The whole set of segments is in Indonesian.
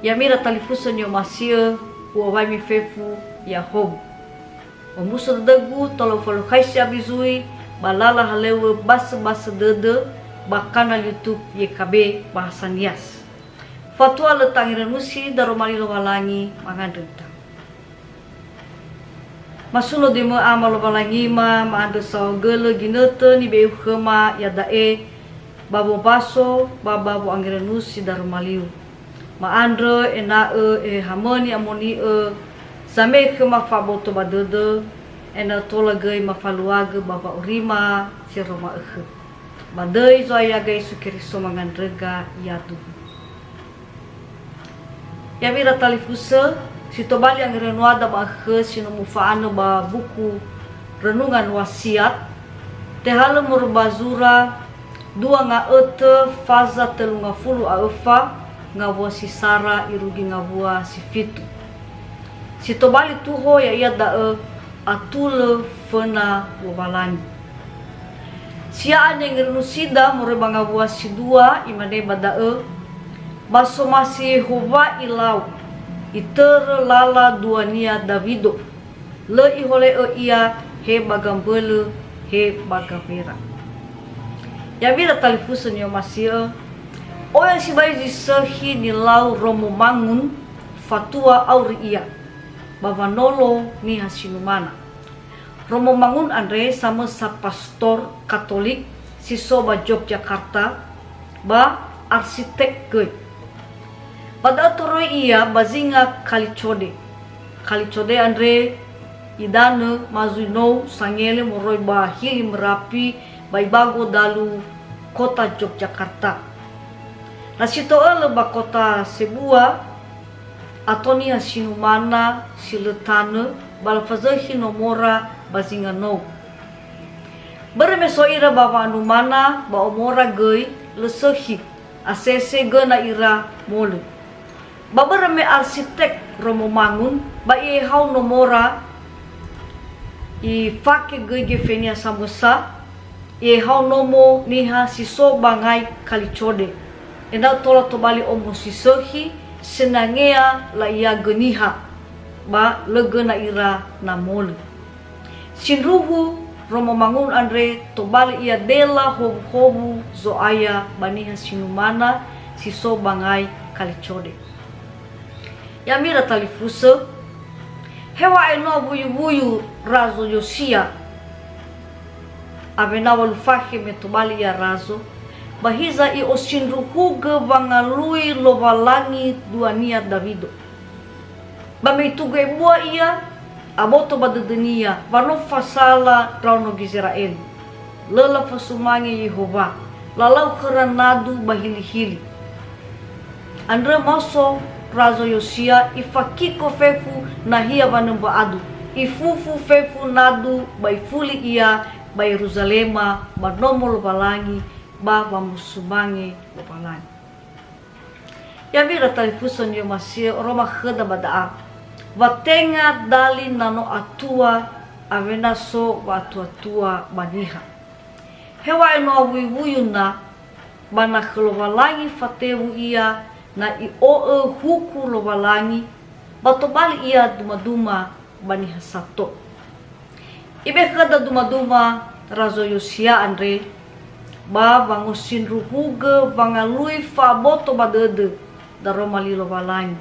Yamira talifuso nyo masia uawai mi fefu ya hob. Omuso degu tolo folo kaisya bizui balala halewe basa dede bakana YouTube YKB bahasa Nias. Fatwa letangiran musi daromali lowalangi mangandrenta. Masuno demo amal lowalangi maando sao gele ginete ni beu khema ya dae babo baso bababo angiran musi daromaliu. Maandre enae hamoni amoni same khema faboto badede ena tola gai mafaluage baba urima si roma badai zoya gai sukiriso mangandrega yadu. Ya mira talifusa si tobali ang renuada ba sino mufaano ba buku renungan wasiat tehala murbazura dua nga ete faza telu nga fulu aefa nga bua si Sara irugi nga bua si Fitu. Si tobali tuho ya iya dae atule fena wabalangi. Siaan yang renusida mureba nga bua si dua imane badae baso masih hova ilau itere lala duania Davido le ihole ia he bagambele he bagamera. Ya mira talifusan yo masih o yang si bayi disehi ni lau romo mangun fatua auri ia bavanolo ni hasinumana. Romo mangun andre sama sa pastor Katolik si soba Yogyakarta ba arsitek gue. Pada turoi ia bazinga kalicode andre idane mazuino sangele moroi ba hili Merapi baibago dalu kota Yogyakarta. Nasito ele ba kota Sebua atoni hasinumana siletane balfazahi nomora bazinga no. Beremeso ira bapa anumana ba omora gei lesehi asese gena ira molu. Babereme arsitek romo mangun ba ie hau nomora i fake gei gefenia samusa ie hau nomo niha siso bangai kalicode. Ena tola tobali omo sisohi senangea la ia geniha ba legena ira namol. Sinruhu romo mangun andre tobali ia dela hobu zoaya baniha sinumana siso bangai kalicode. Ya mira talifusa hewa eno buyu razo Yosia abenawa lufahe metobali ya razo bahiza i osinruhuge bangalui lovalangi duania Davido. Bameituge bua ia aboto badedenia vano fasala rauno Israel. Lela fasumangi Yehova lalau keranadu bahili-hili. Andre maso razo Yosia ifakiko fefu nahia vanemba adu. Ifufu fefu nadu baifuli ia ba Yerusalema banomo lovalangi ba musubang'i lopalan. Ya mira talifusan yo masih roma kheda badaa. Vatenga dali nano atua avena so atua baniha. Hewa eno awuyuna bana khlovalangi fatewu ia na i oe huku lovalangi batobali ia duma baniha sato. Ibe kheda duma razo Yosia andre ba vangosin ruhuge vangalui faboto badede daromali lovalangi.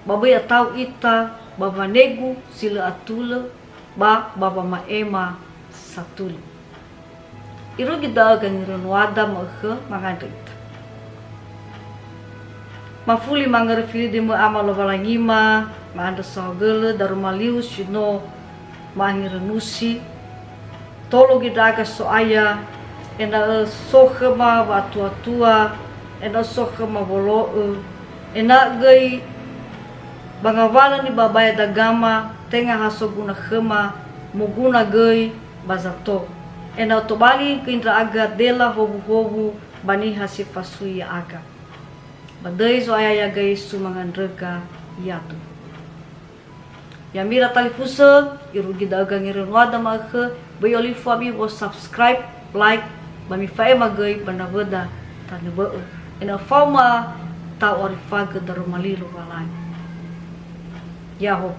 Baba ya tau ita baba negu sila atule ba baba maema satule. Iru gida gangiron wada makhe mangandrita. Mafuli mangarefili demo ama lovalangi ma anda sahagele daromaliu sino mangirenusi tolo gidaga soaya ena sokhema watua ena sokhema bolo ena gai bangawala ni babaya dagama tenga haso guna khema muguna gai bazato ena tobali kindra aga dela hobu bani hasifasui aga badai so aya gai sumangandrega yatu. Ya mira talifusa irugi daga ngiren wada makhe bayoli fabi bo subscribe like bami fae magai panawada tanebe ena fauma tau ori faga daru malilo walai. Yaho.